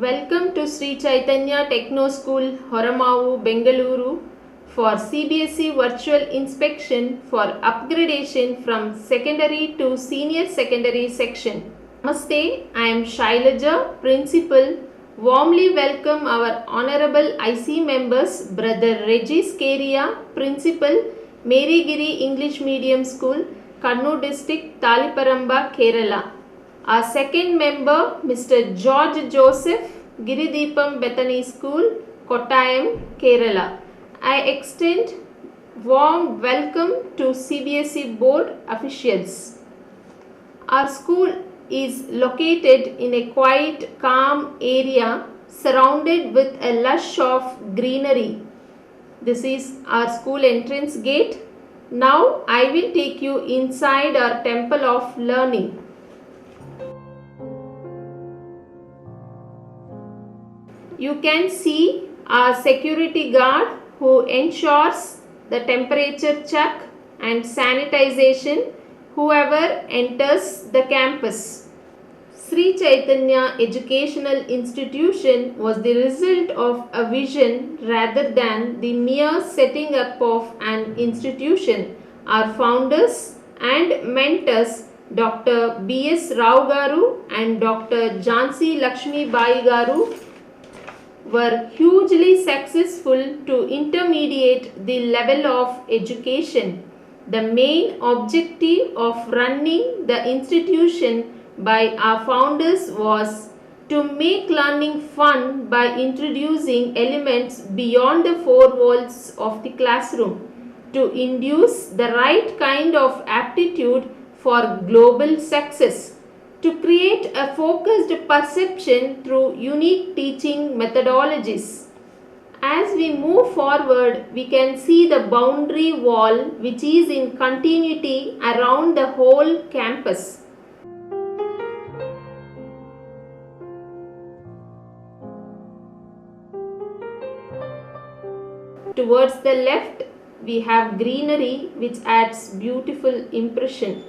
Welcome to Sri Chaitanya Techno School, Horamavu, Bengaluru for CBSE Virtual Inspection for upgradation from secondary to senior secondary section. Namaste, I am Shailaja, Principal. Warmly welcome our Honorable IC members, Brother Regis Keria, Principal, Marygiri English Medium School, Kannur District, Taliparamba, Kerala. Our second member, Mr. George Joseph, Giridipam Bethany School, Kottayam, Kerala. I extend warm welcome to CBSE board officials. Our school is located in a quiet, calm area surrounded with a lush of greenery. This is our school entrance gate. Now I will take you inside our temple of learning. You can see our security guard who ensures the temperature check and sanitization whoever enters the campus. Sri Chaitanya Educational Institution was the result of a vision rather than the mere setting up of an institution. Our founders and mentors Dr. B.S. Rao Garu and Dr. Jhansi Lakshmi Bai Garu were hugely successful to intermediate the level of education. The main objective of running the institution by our founders was to make learning fun by introducing elements beyond the four walls of the classroom, to induce the right kind of aptitude for global success, to create a focused perception through unique teaching methodologies. As we move forward, we can see the boundary wall which is in continuity around the whole campus. Towards the left, we have greenery which adds beautiful impression.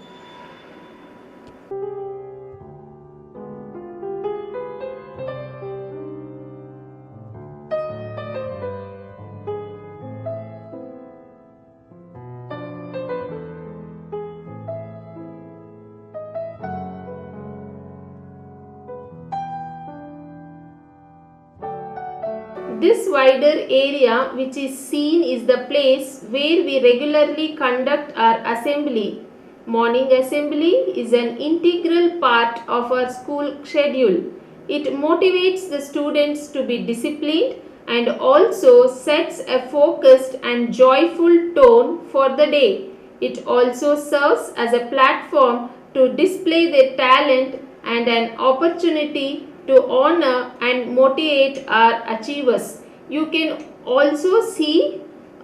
This wider area which is seen is the place where we regularly conduct our assembly. Morning assembly is an integral part of our school schedule. It motivates the students to be disciplined and also sets a focused and joyful tone for the day. It also serves as a platform to display their talent and an opportunity to honor and motivate our achievers. You can also see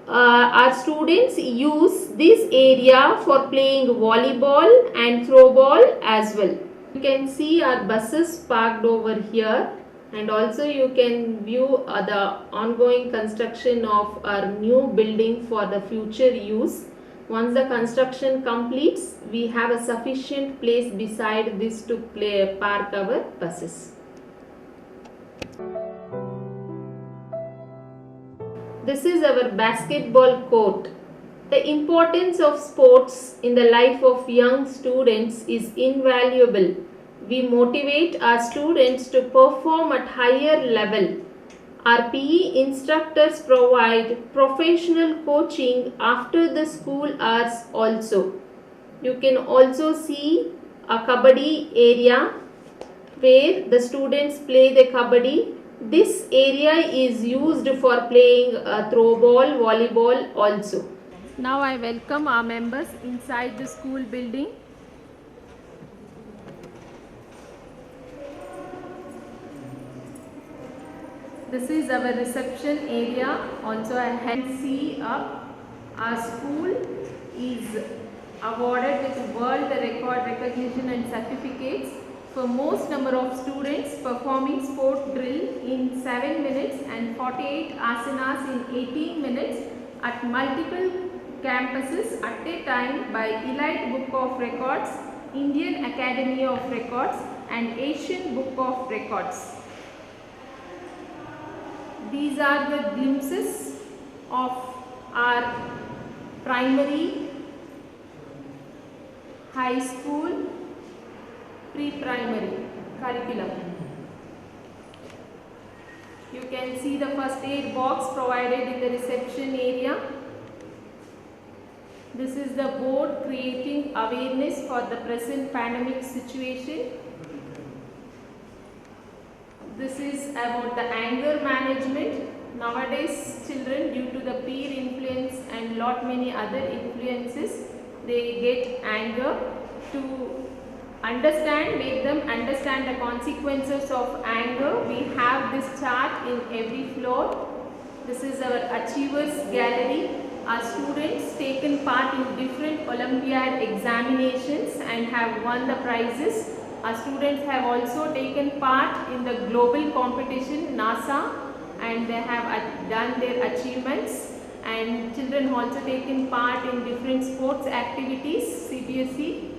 our students use this area for playing volleyball and throw ball as well. You can see our buses parked over here, and also you can view the ongoing construction of our new building for the future use. Once the construction completes, we have a sufficient place beside this to park our buses. This is our basketball court. The importance of sports in the life of young students is invaluable. We motivate our students to perform at higher level. Our PE instructors provide professional coaching after the school hours also. You can also see a kabaddi area where the students play the kabaddi. This area is used for playing throw ball, volleyball also. Now I welcome our members inside the school building. This is our reception area. Also I can see our school is awarded with world record recognition and certificates for most number of students performing sport drill in 7 minutes and 48 asanas in 18 minutes at multiple campuses at a time by Elite Book of Records, Indian Academy of Records and Asian Book of Records. These are the glimpses of our primary, high school, pre-primary curriculum. You can see the first aid box provided in the reception area. This is the board creating awareness for the present pandemic situation. This is about the anger management. Nowadays children, due to the peer influence and lot many other influences, they get anger. To understand, make them understand the consequences of anger, we have this chart in every floor. This is our achievers gallery. Our students taken part in different Olympiad examinations and have won the prizes. Our students have also taken part in the global competition NASA and they have done their achievements, and children also taken part in different sports activities, CBSE.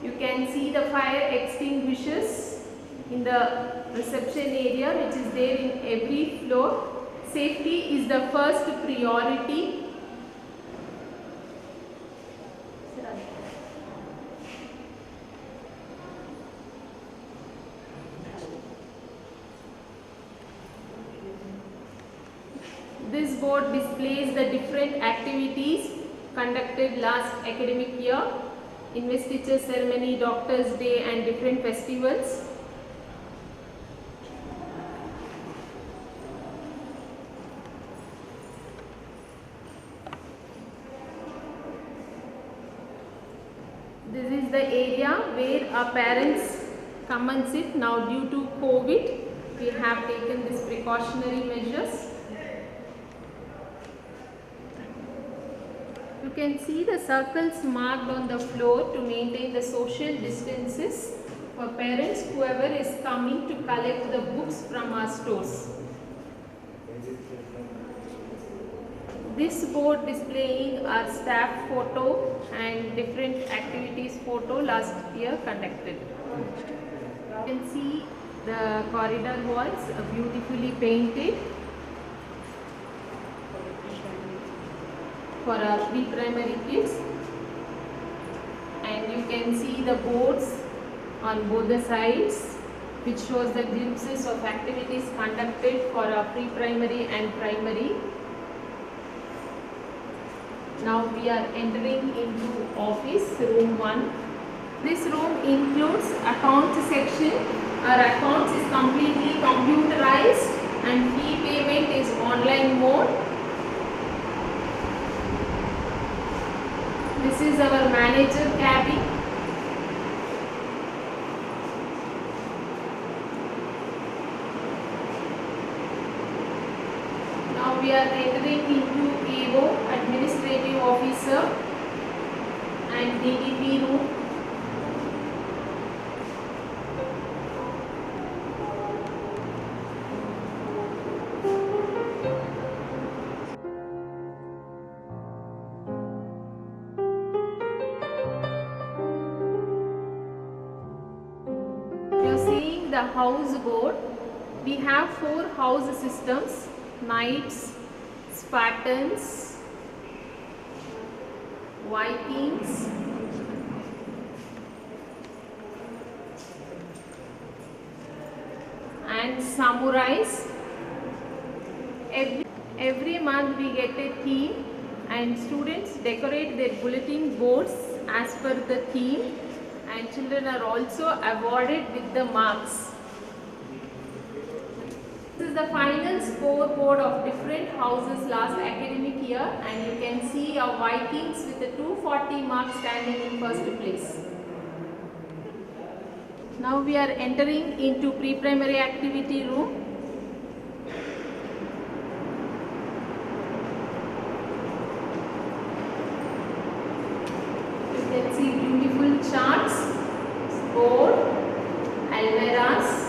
You can see the fire extinguishers in the reception area, which is there in every floor. Safety is the first priority. This board displays the different activities conducted last academic year, investiture ceremony, Doctor's Day and different festivals. This is the area where our parents come and sit. Now due to COVID, we have taken these precautionary measures. You can see the circles marked on the floor to maintain the social distances for parents, whoever is coming to collect the books from our stores. This board displaying our staff photo and different activities photo last year conducted. You can see the corridor walls beautifully painted for our pre-primary kids, and you can see the boards on both the sides which shows the glimpses of activities conducted for our pre-primary and primary. Now we are entering into office room 1. This room includes accounts section. Our accounts is completely computerized and fee payment is online mode. This is our manager cabin. Now we are entering into AO, Administrative Officer, and DDP room. You are seeing the house board. We have 4 house systems: Knights, Spartans, Vikings, and Samurais. Every month we get a theme and students decorate their bulletin boards as per the theme, and children are also awarded with the marks. This is the final scoreboard of different houses last academic year, and you can see our Vikings with the 240 marks standing in first place. Now we are entering into pre-primary activity room. You can see beautiful charts, board, almirahs.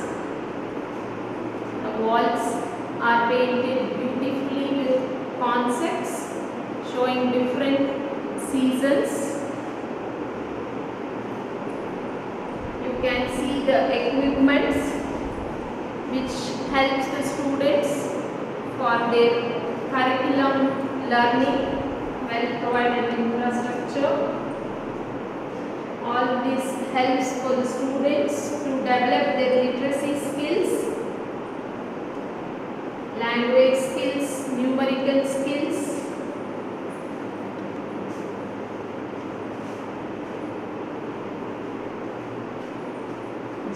The walls are painted beautifully with concepts showing different seasons. You can see the equipments which helps the students for their curriculum learning, well provided infrastructure. All this helps for the students to develop their literacy skills, language skills, numerical skills.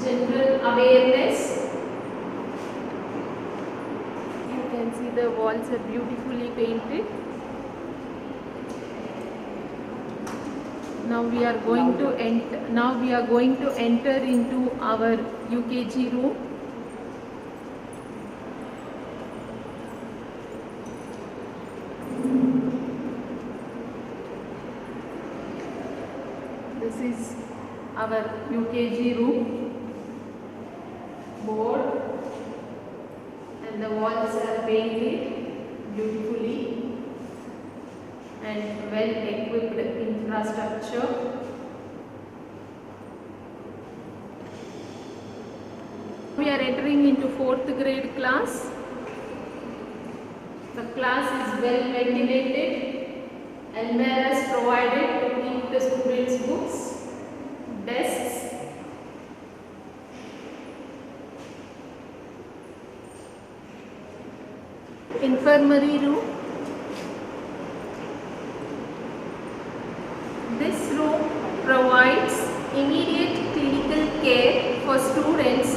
General awareness. You can see the walls are beautifully painted. Now we are going to enter into our UKG room. This is our UKG room. Board and the walls are painted beautifully and well equipped infrastructure. We are entering into 4th grade class. The class is well ventilated. Almirahs provided to keep the students' books, desks. Infirmary room. This room provides immediate clinical care for students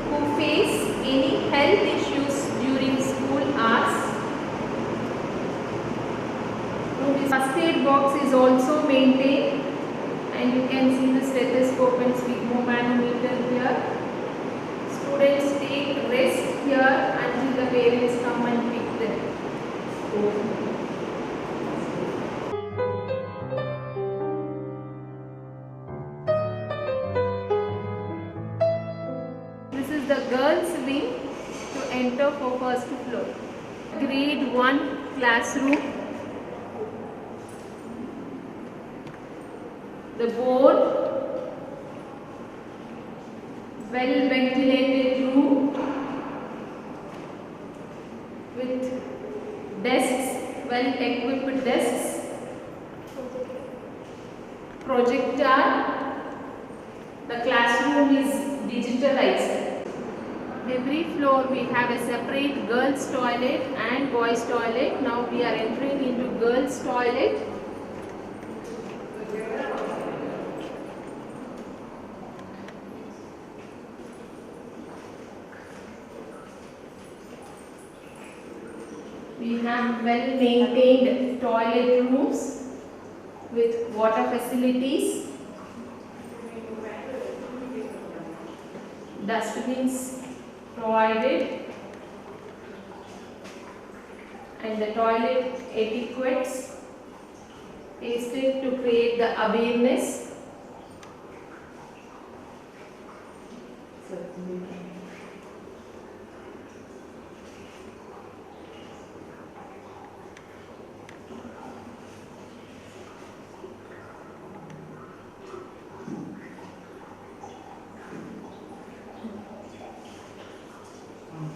who face any health issues during school hours. First aid box is also maintained, and you can see the stethoscope and sphygmomanometer here. Students take rest here until the parents come and pick them. This is the girls' wing to enter for first floor. Grade 1 classroom. The board, well ventilated room with desks, well equipped desks, projector. The classroom is digitalized. Every floor we have a separate girls' toilet and boys' toilet. Now we are entering into girls' toilet. We have well maintained toilet rooms with water facilities, dustbins provided, and the toilet etiquettes pasted to create the awareness.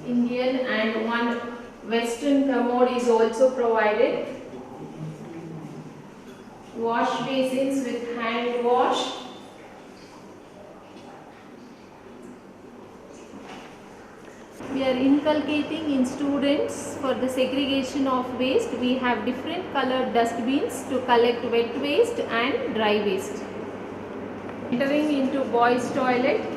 Indian and one Western commode is also provided. Wash basins with hand wash. We are inculcating in students for the segregation of waste. We have different colored dustbins to collect wet waste and dry waste. Entering into boys' toilet.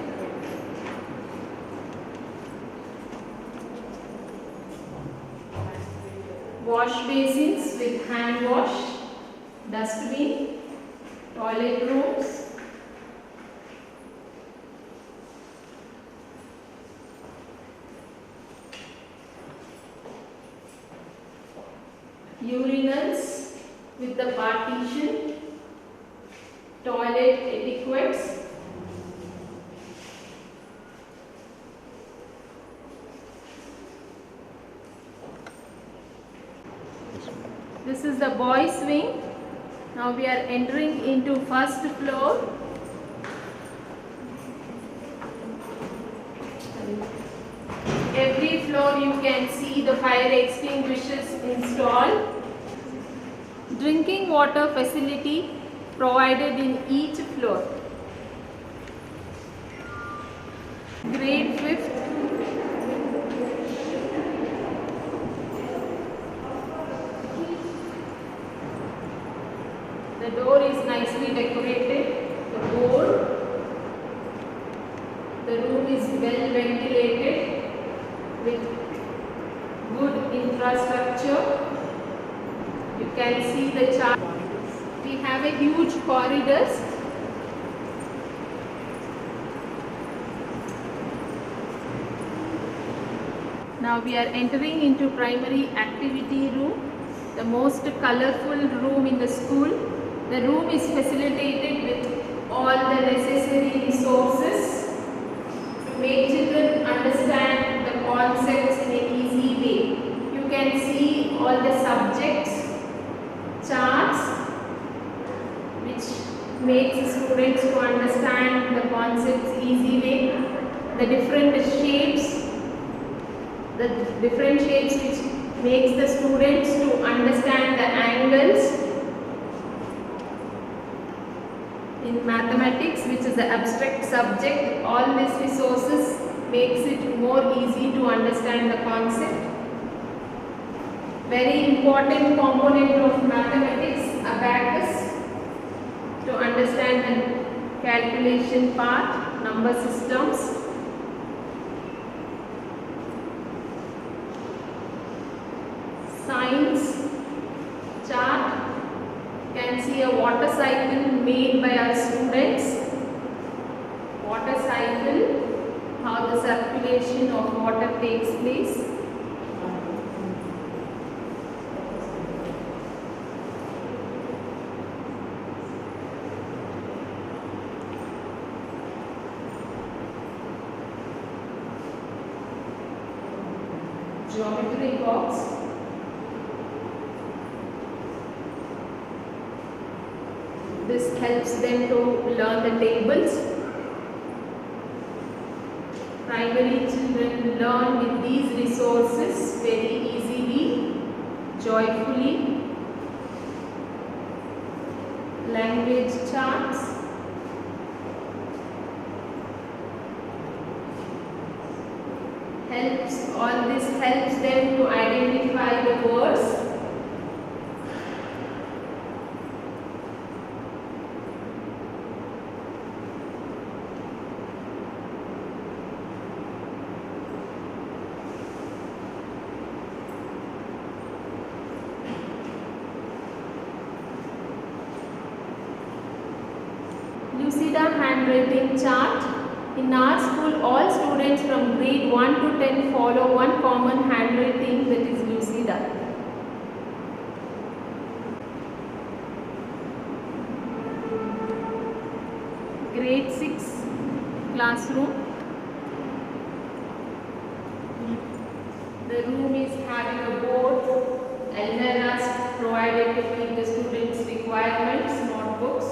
Wash basins with hand wash, dustbin, toilet rooms. Urinals with the partition, toilet etiquettes. This is the boys' wing. Now we are entering into first floor. Every floor you can see the fire extinguishers installed. Drinking water facility provided in each floor. Grade 5th. The door is nicely decorated. The board. The room is well ventilated with good infrastructure. You can see the chart. We have a huge corridors. Now we are entering into primary activity room, the most colorful room in the school. The room is facilitated with all the necessary resources to make children understand the concepts in an easy way. You can see all the subjects, charts, which makes students to understand the concepts easy way. The different shapes which makes the students to understand the angles. In mathematics, which is the abstract subject, all these resources makes it more easy to understand the concept. Very important component of mathematics, abacus, to understand the calculation part, number systems. Science chart. Can see a water cycle made by our students. Water cycle, how the circulation of water takes place. Geometry box. This helps them to learn the tables. Primary children learn with these resources very easily, joyfully. Language charts. All this helps them to identify the words. Lucida handwriting chart. In our school, all students from grade 1 to 10 follow one common handwriting, that is Lucida. Grade 6 classroom. The room is having a board. Almirahs provided to meet the students' requirements, notebooks.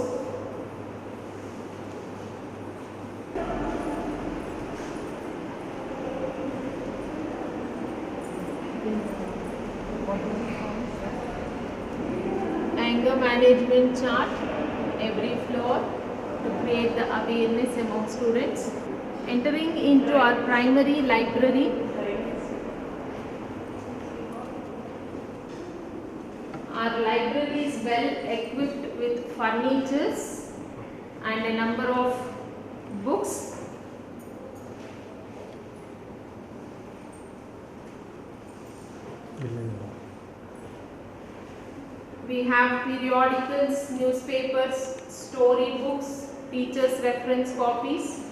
Anger management chart, every floor, to create the awareness among students. Entering into our primary library. Our library is well equipped with furnitures and a number of books. We have periodicals, newspapers, storybooks, teachers' reference copies,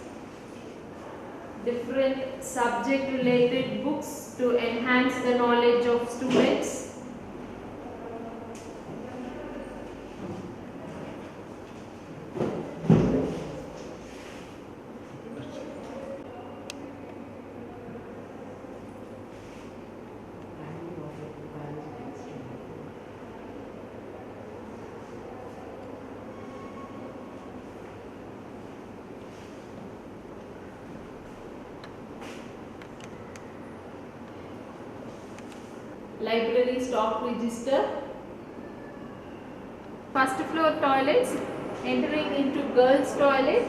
different subject related books to enhance the knowledge of students. library stock register. First floor toilets. Entering into girls toilet.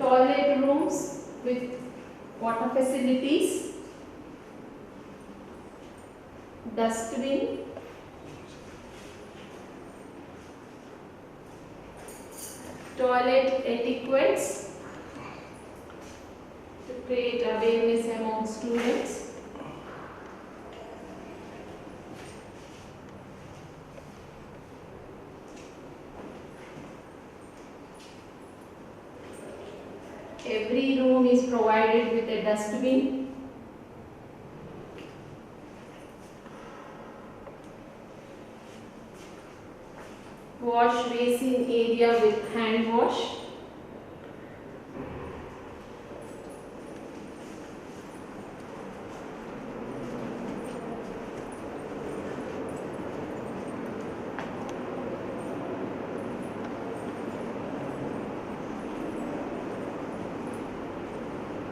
Toilet rooms with water facilities. Dustbin. Toilet etiquettes to create awareness among students. Every room is provided with a dustbin. Wash basin area with hand wash.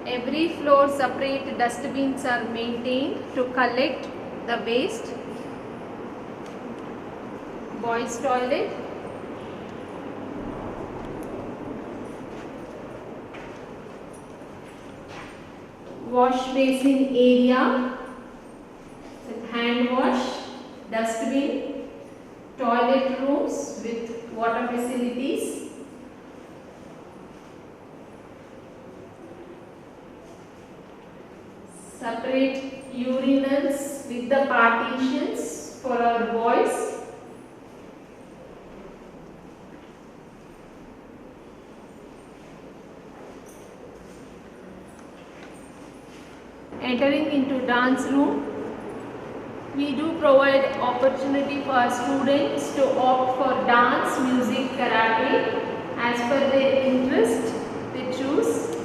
Every floor separate dustbins are maintained to collect the waste. Boys toilet. Wash basin area with hand wash, dustbin, toilet rooms with water facilities. Separate urinals with the partitions for our boys. Entering into dance room, we do provide opportunity for our students to opt for dance, music, karate as per their interest they choose.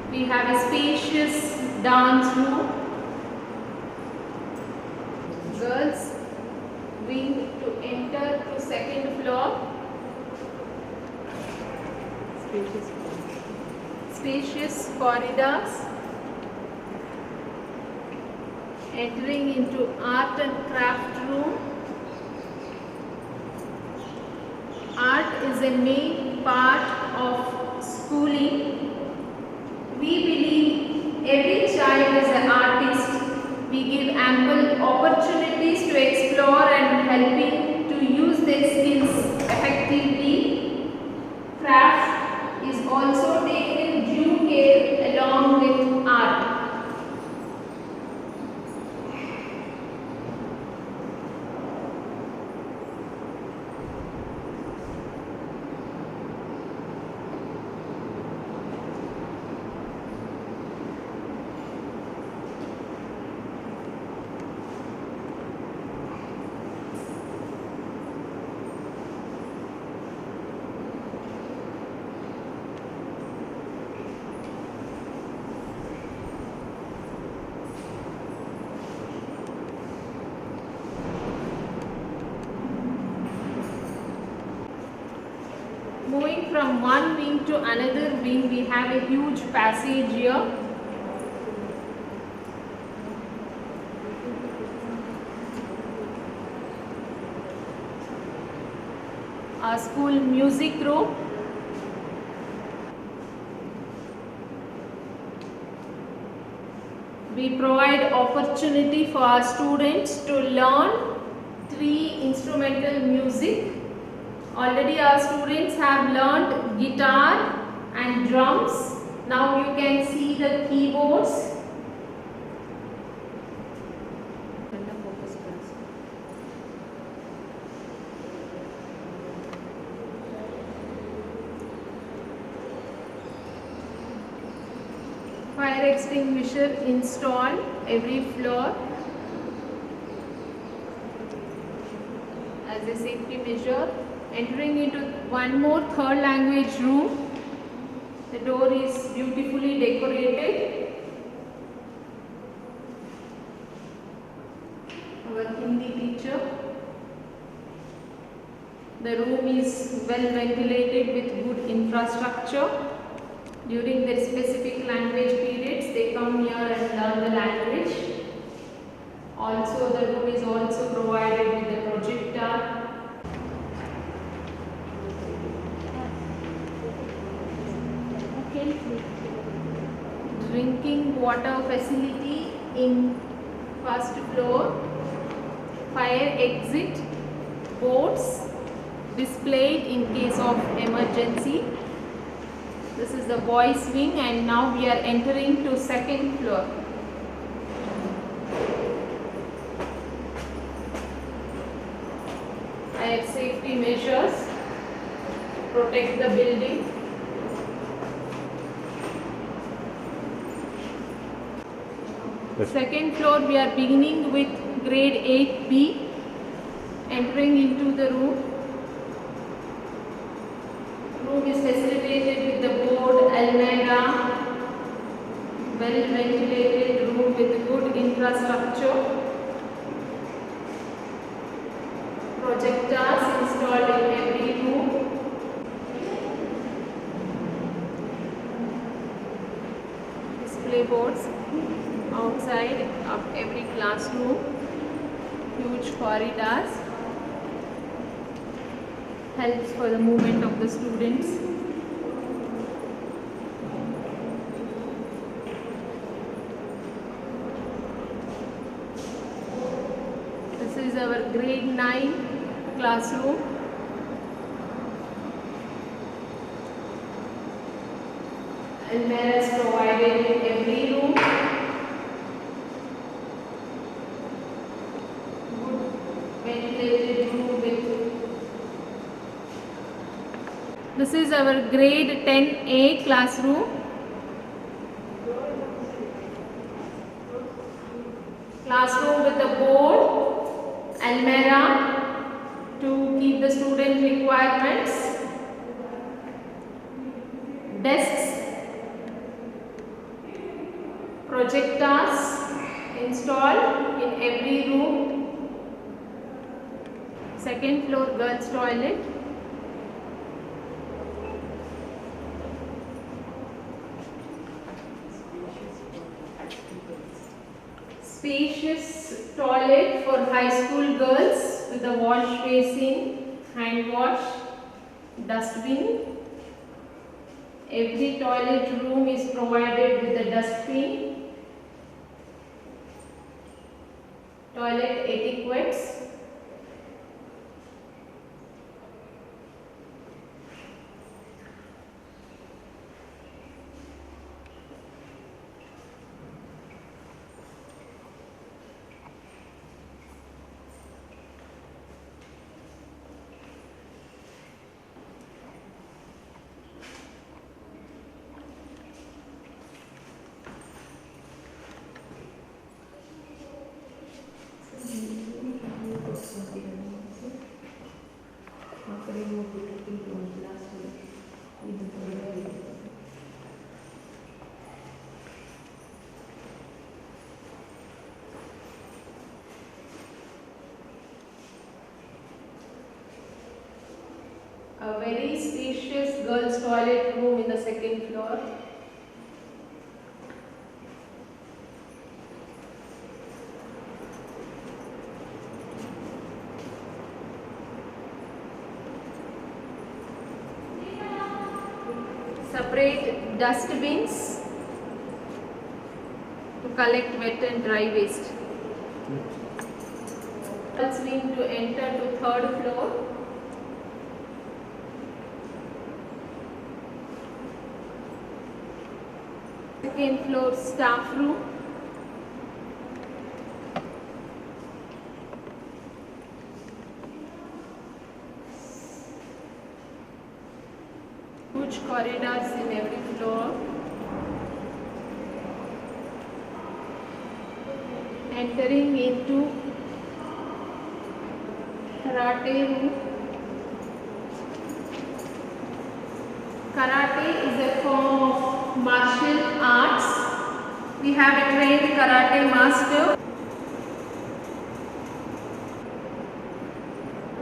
We have a spacious dance room. Girls wing to enter to second floor. Spacious corridors. Entering into art and craft room. Art is a main part of schooling. We believe every child is an artist. We give ample opportunities to explore and helping to use their skills effectively. Craft is also taken due care along with art. Moving from one wing to another wing, we have a huge passage here. Our school music room. We provide opportunity for our students to learn 3 instrumental music. Already our students have learned guitar and drums. Now you can see the keyboards. Fire extinguisher installed every floor as a safety measure. Entering into one more third language room. The door is beautifully decorated. Our Hindi teacher. The room is well ventilated with good infrastructure. During their specific language periods, they come here and learn the language. Also, the room is also provided with a projector. Drinking water facility in first floor. Fire exit boards displayed in case of emergency. This is the boys wing, and now we are entering to second floor. Fire safety measures protect the building. Second floor, we are beginning with grade 8B, entering into the room. Room is facilitated with the board almirah, well ventilated room with good infrastructure. Projectors installed in every room. Display boards outside of every classroom. Huge corridors helps for the movement of the students. This is our grade 9 classroom. Almirahs provided in every room. Good ventilated room with. This is our grade 10A classroom. Classroom with a board, almirah to keep the student requirements, desks, projectors installed in every room. Second floor girls' toilet. Spacious toilet for high school girls with a wash basin, hand wash, dustbin. Every toilet room is provided with a dustbin. Toilet etiquettes. A very spacious girls' toilet room in the second floor. Separate dustbins to collect wet and dry waste. Girls wing to enter to third floor. Second floor staff room. Huge corridors in every floor. Entering into karate room. Karate is a form of martial arts. We have a trained karate master.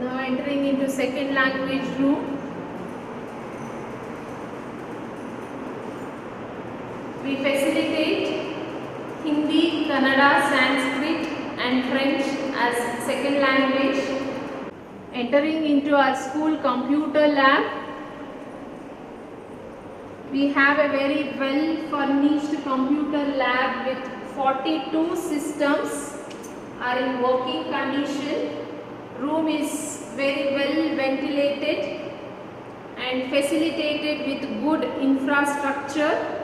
Now entering into second language room. We facilitate Hindi, Kannada, Sanskrit and French as second language. Entering into our school computer lab. We have a very well furnished computer lab with 42 systems are in working condition. Room is very well ventilated and facilitated with good infrastructure.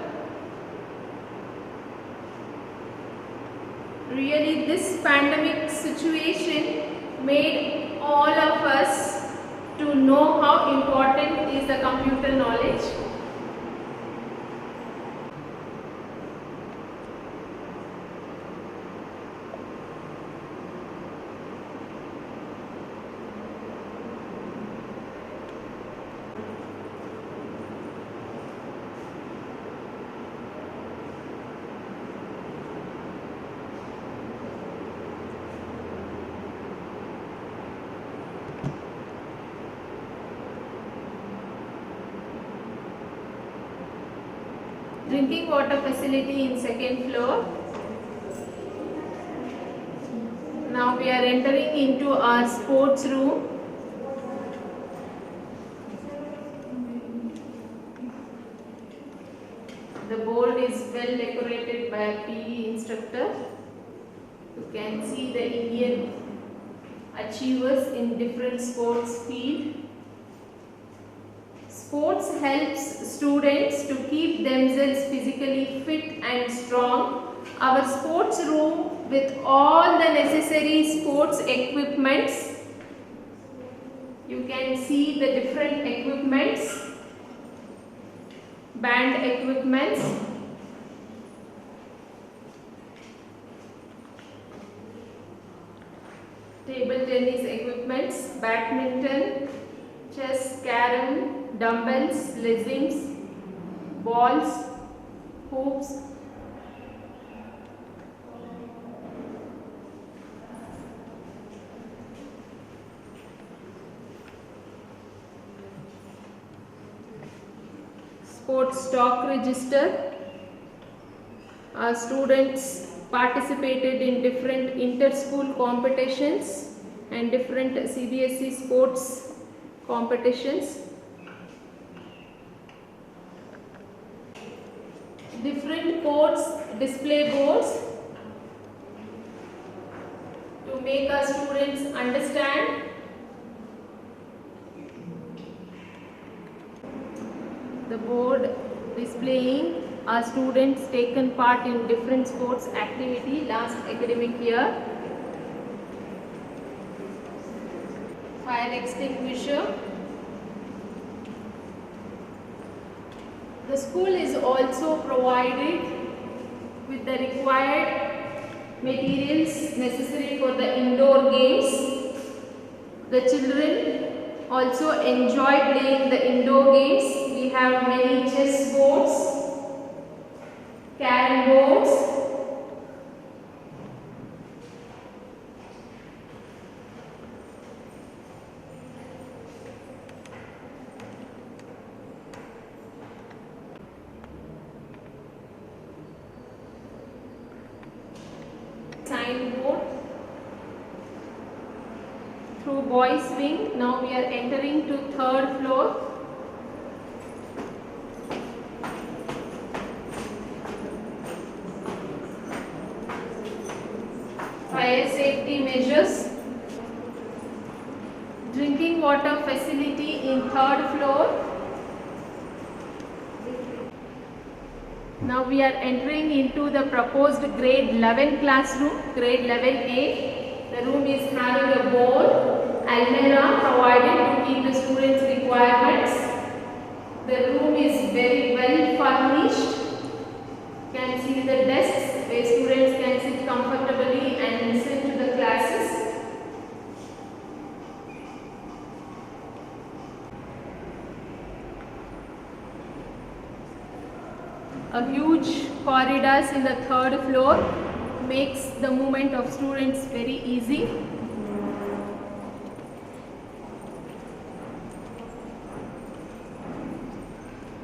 Really, this pandemic situation made all of us to know how important is the computer knowledge. Drinking water facility in second floor. Now we are entering into our sports room. The board is well decorated by a PE instructor. You can see the Indian achievers in different sports field. Sports helps students to keep themselves physically fit and strong. Our sports room with all the necessary sports equipments. You can see the different equipments, band equipments, table tennis equipments, badminton, chess, carom, dumbbells, slizzings, balls, hoops. Sports stock register. Our students participated in different inter-school competitions and different CBSE sports competitions. Different boards, display boards to make our students understand. The board displaying our students taken part in different sports activity last academic year. Fire extinguisher. The school is also provided with the required materials necessary for the indoor games. The children also enjoy playing the indoor games. We have many chess boards, carom boards, signboard. Through boys wing, now we are entering to third floor. Fire safety measures. Drinking water facility in third floor. Now we are entering into the proposed grade 11 classroom, grade 11A. The room is having a board, almirah provided to keep the students' requirements. The room is very well furnished. You can see the desks where students can sit comfortably and listen to the classes. A huge corridors in the third floor makes the movement of students very easy.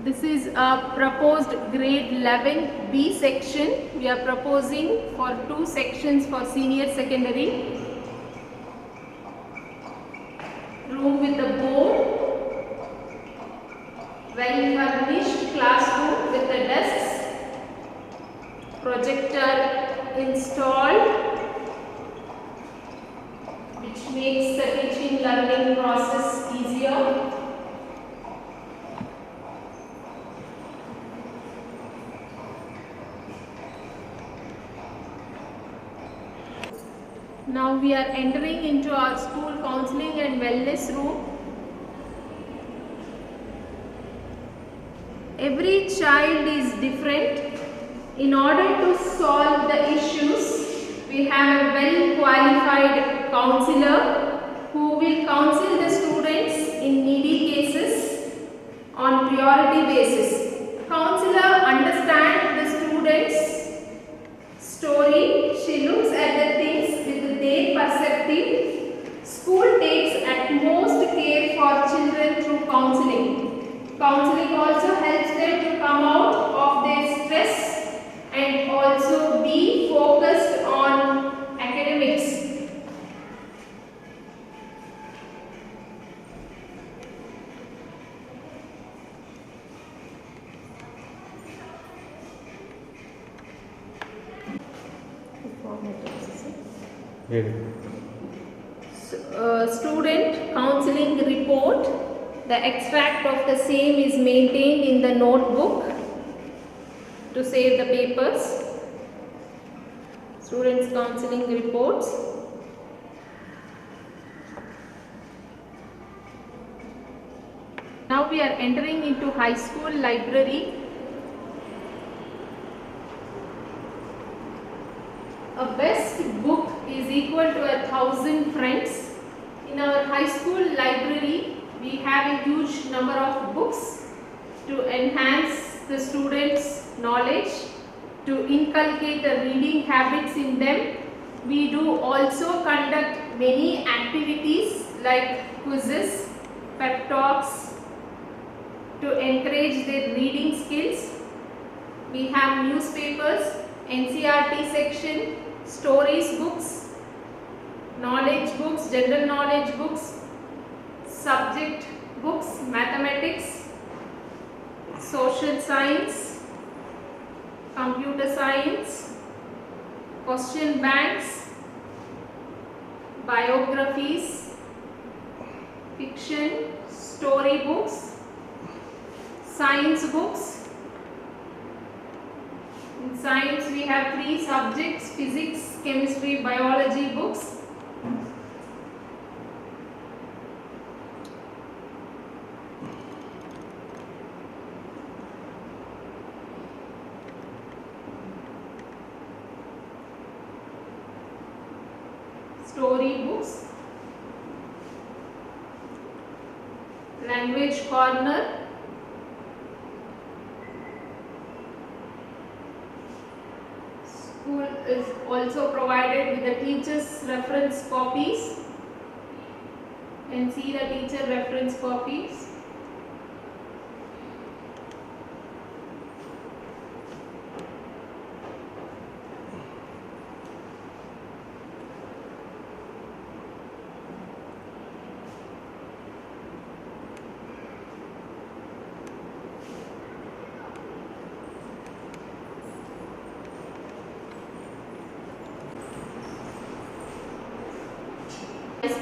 This is a proposed grade 11 B section. We are proposing for 2 sections for senior secondary. Room with a board, well furnished classroom with the desks, projector installed, which makes the teaching learning process easier. Now we are entering into our school counseling and wellness room. Every child is different. In order to solve the issues, we have a well qualified counselor who will counsel the students in needy cases on priority basis. Counselor understands the students' story. She looks at the things with their perspective. School takes utmost care for children through counseling. Counseling also helps them to come out of their stress and also be focused on academics. Student counseling report. The extract of the same is maintained in the notebook to save the papers. Students counseling reports. Now we are entering into high school library. A best book is equal to 1,000 friends. In our high school library, we have a huge number of books to enhance the students' knowledge, to inculcate the reading habits in them. We do also conduct many activities like quizzes, pep talks to encourage their reading skills. We have newspapers, NCERT section, stories books, knowledge books, general knowledge books, subject books, mathematics, social science, computer science, question banks, biographies, fiction, story books, science books. In science we have 3 subjects: physics, chemistry, biology books. Story books. Language corner. School is also provided with the teacher's reference copies. You can see the teacher reference copies.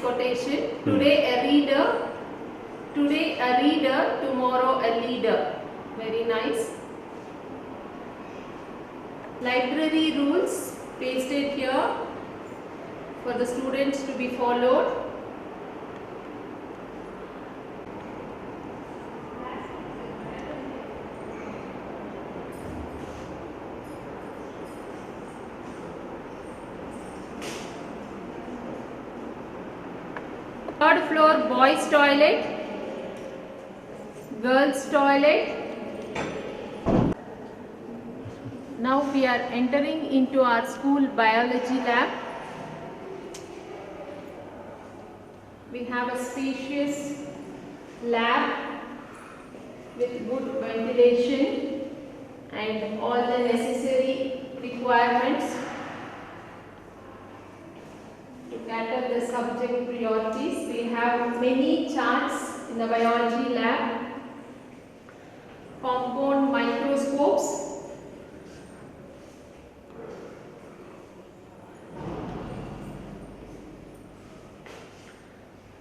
Quotation: today a reader, tomorrow a leader. Very nice. Library rules pasted here for the students to be followed. Third floor boys toilet, girls toilet. Now we are entering into our school biology lab. We have a spacious lab with good ventilation and all the necessary requirements to cater the subject priorities. We have many charts in the biology lab, compound microscopes,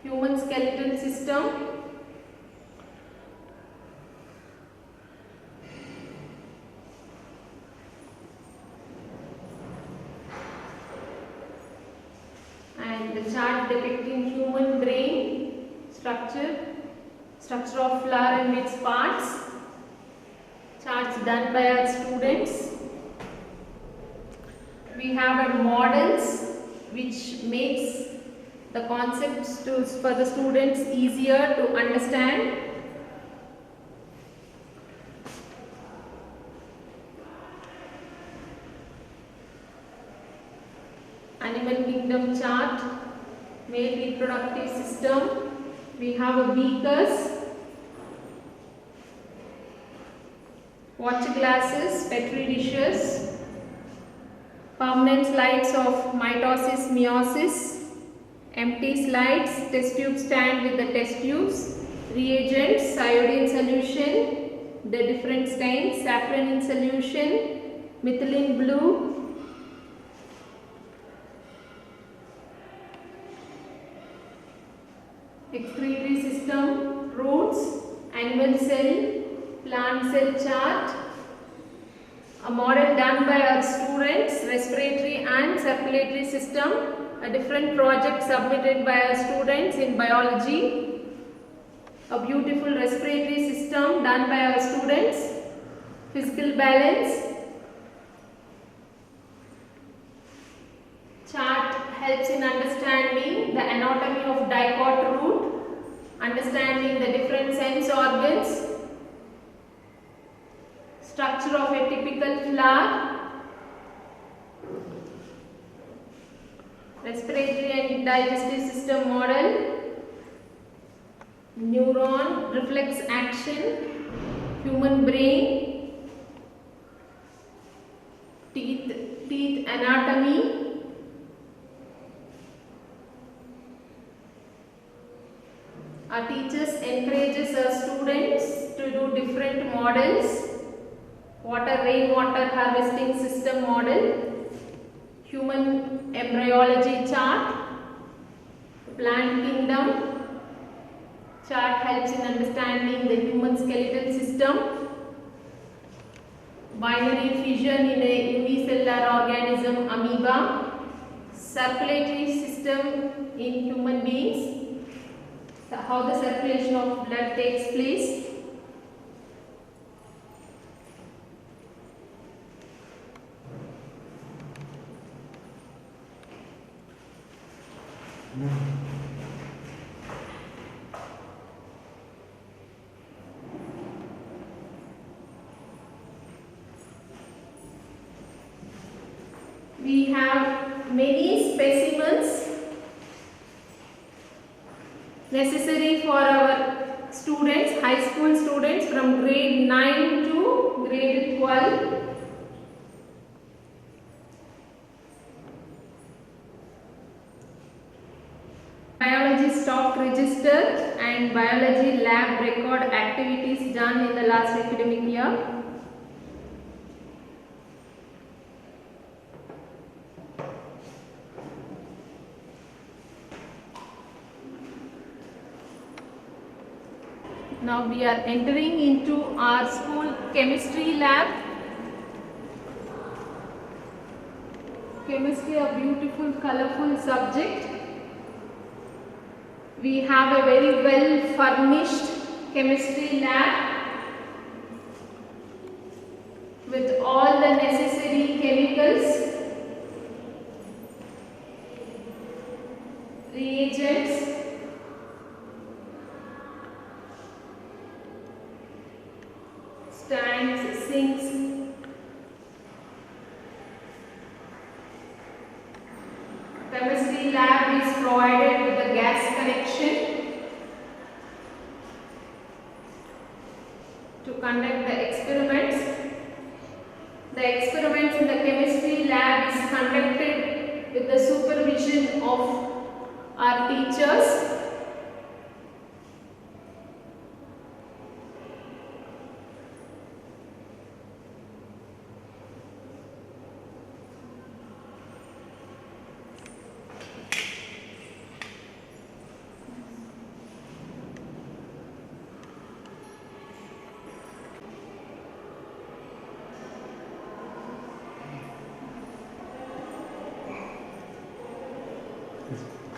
human skeletal system, and the chart depicting human brain structure of flower and its parts, charts done by our students. We have a models which makes the concepts for the students easier to understand. Animal kingdom chart, male reproductive system. We have a beakers, watch glasses, petri dishes, permanent slides of mitosis, meiosis, empty slides, test tube stand with the test tubes, reagents, iodine solution, the different stains, saffron in solution, methylene blue, excretory system, roots, animal cell, plant cell chart, a model done by our students, respiratory and circulatory system, a different project submitted by our students in biology, a beautiful respiratory system done by our students, physical balance, chart helps in understanding the anatomy of dicot root, understanding the different sense organs, structure of a typical flower, respiratory and digestive system model, neuron, reflex action, human brain, teeth anatomy, our teachers encourages our students to do different models, rainwater harvesting system model, human embryology chart, plant kingdom chart helps in understanding the human skeletal system, binary fission in a unicellular organism amoeba, circulatory system in human beings, how the circulation of blood takes place, we have many specimens necessary for our students, high school students from grade 9 to grade 12. Biology stock register and biology lab record activities done in the last academic year. Now we are entering into our school chemistry lab. Chemistry, a beautiful, colorful subject. We have a very well furnished chemistry lab with all the necessary chemicals, reagents, stands, sinks, chemistry lab is provided with a gas connection. to conduct the experiments. The experiments in the chemistry lab is conducted with the supervision of our teachers.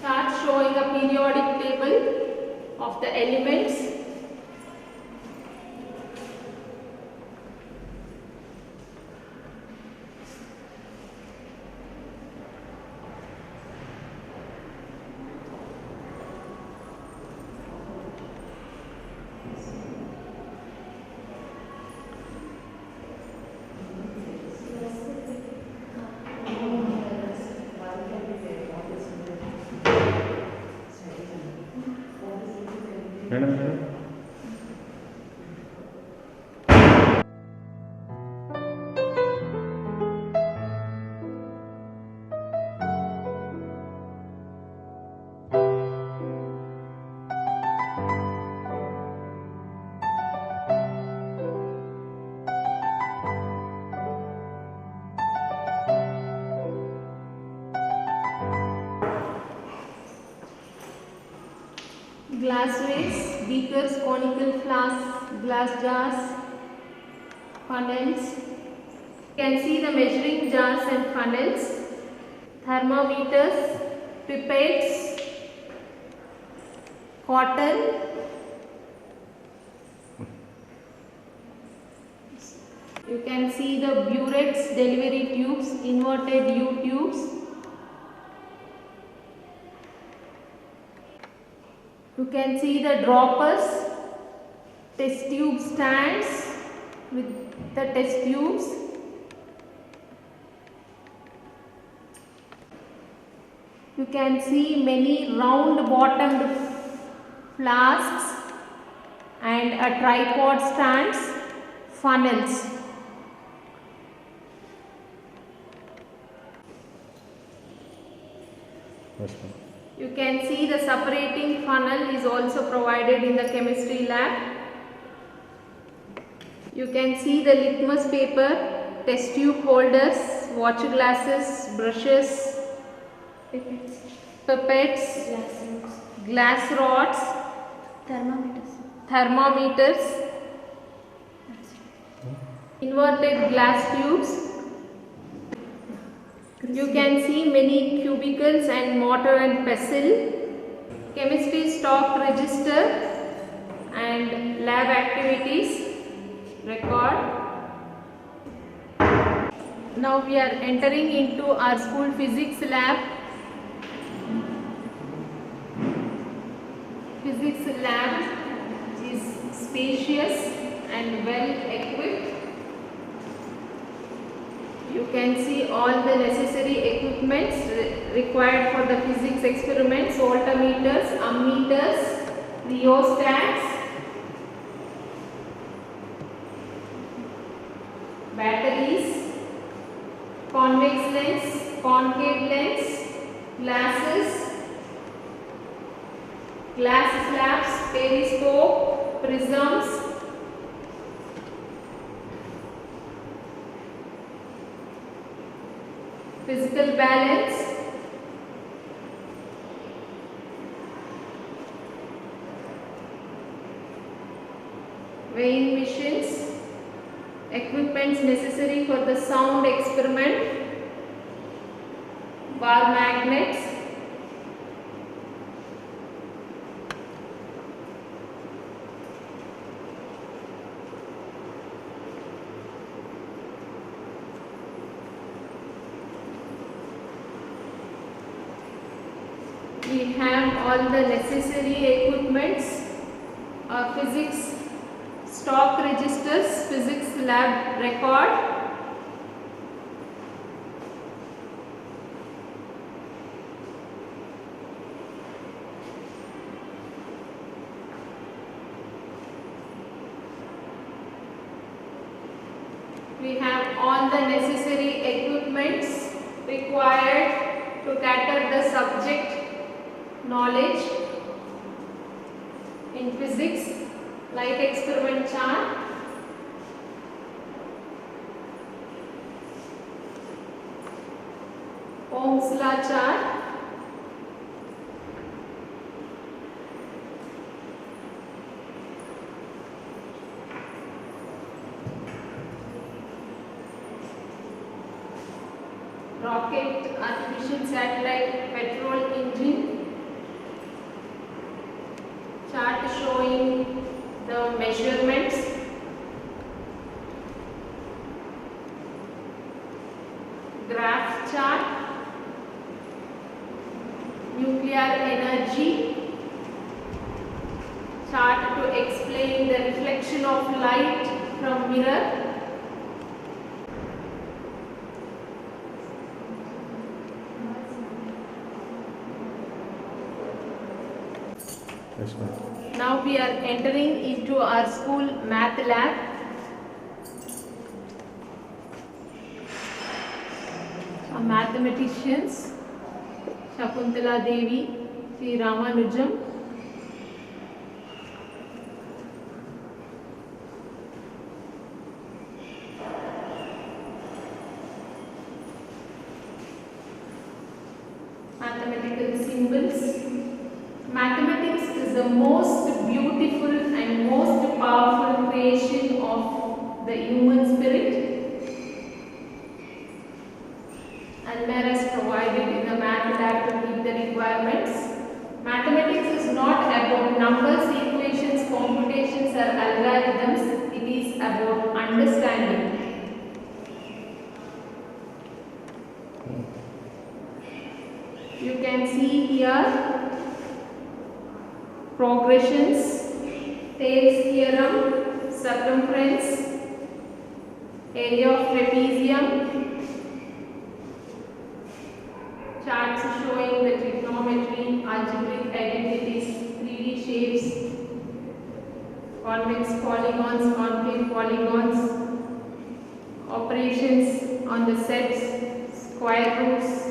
Chart showing a periodic table of the elements. Madam. Glasswares, beakers, conical flasks, glass jars, funnels. You can see the measuring jars and funnels, thermometers, pipettes, cotton, you can see the Burex delivery tubes, inverted U tubes. You can see the droppers, test tube stands with the test tubes. You can see many round bottomed flasks and a tripod stands, funnels. Yes, ma'am. You can see the separating funnel is also provided in the chemistry lab. You can see the litmus paper, test tube holders, watch glasses, brushes, pipettes, glass rods, thermometers, inverted glass tubes. You can see many cubicles and mortar and pestle, chemistry stock register and lab activities record. Now we are entering into our school physics lab. Physics lab is spacious and well equipped. You can see all the necessary equipments required for the physics experiments: voltmeters, ammeters, rheostats, batteries, convex lens, concave lens, glasses, glass slabs, periscope, prisms, physical balance, weighing machines, equipments necessary for the sound experiment, bar magnets, we have all the necessary equipments, physics stock registers, physics lab record, We have all the necessary equipments required to cater the subject knowledge in physics. Light experiment chart, Ohm's law chart, rocket, artificial satellite, petrol engine, chart showing the measurements, graph chart, nuclear energy, chart to explain the reflection of light from mirror, Yes, ma'am. Now we are entering into our school math lab. Our mathematicians Shakuntala Devi, Sri Ramanujam. Mathematical symbols. Mathematics is the most beautiful and most powerful creation of the human spirit. Almirez provided in the math lab to meet the requirements. Mathematics is not about numbers, equations, computations or algorithms. It is about understanding. You can see here progressions, Thales theorem, circumference, area of trapezium, charts showing the trigonometry, algebraic identities, 3D shapes, convex polygons, concave polygons, operations on the sets, square roots.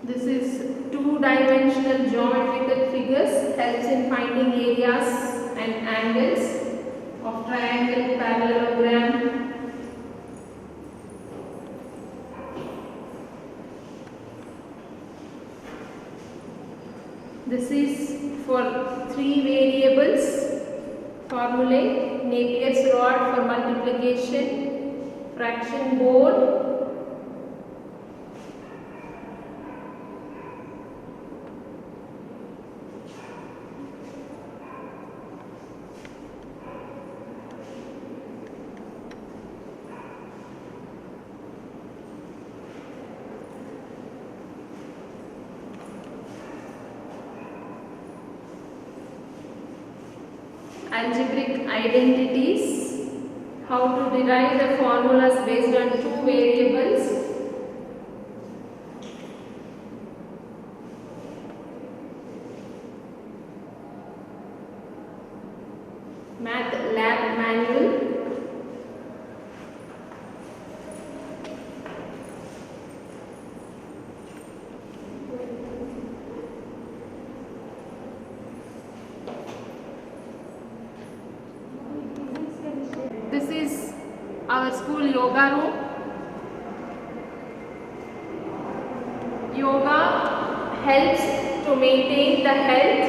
This is two-dimensional geometrical figures, helps in finding areas and angles of triangle parallelogram. This is for three variables formulae, Napier's rod for multiplication, fraction board, algebraic identities, how to derive the formulas based on two variables, math lab manual, this is our school yoga room. Yoga helps to maintain the health.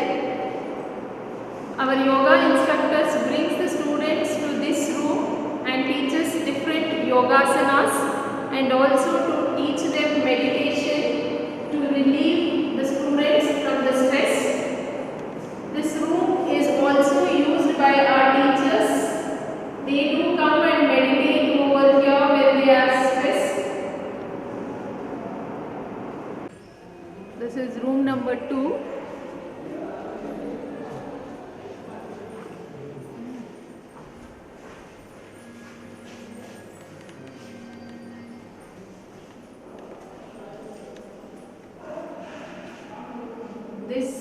Our yoga instructors brings the students to this room and teaches different yogasanas and also to teach them meditation to relieve the students from the stress. This room is also used by our teachers. They do come and meditate over here when they are stressed. This is room number 2.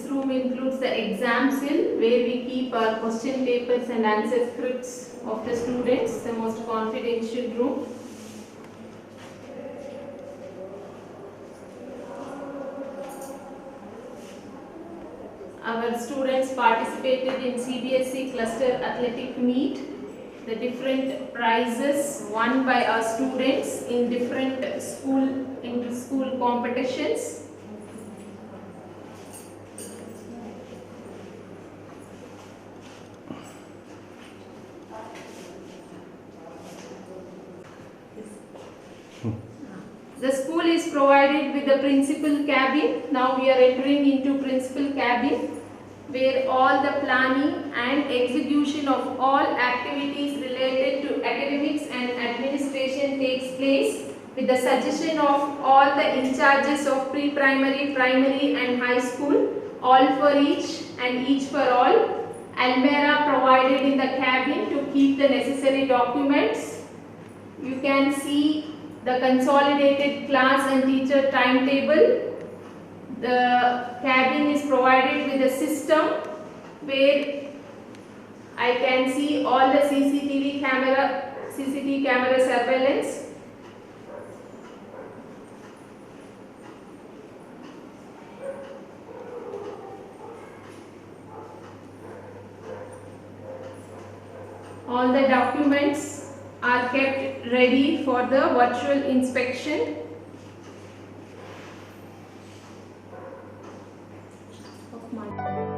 room includes the exam cell where we keep our question papers and answer scripts of the students, the most confidential room. Our students participated in CBSE cluster athletic meet. The different prizes won by our students in different inter-school competitions. The school is provided with the principal cabin. Now we are entering into principal cabin, where all the planning and execution of all activities related to academics and administration takes place, with the suggestion of all the in charges of pre-primary, primary and high school, all for each and each for all. Almirah provided in the cabin to keep the necessary documents. You can see the consolidated class and teacher timetable. The cabin is provided with a system where I can see all the CCTV camera surveillance. All the documents are kept ready for the virtual inspection. Of my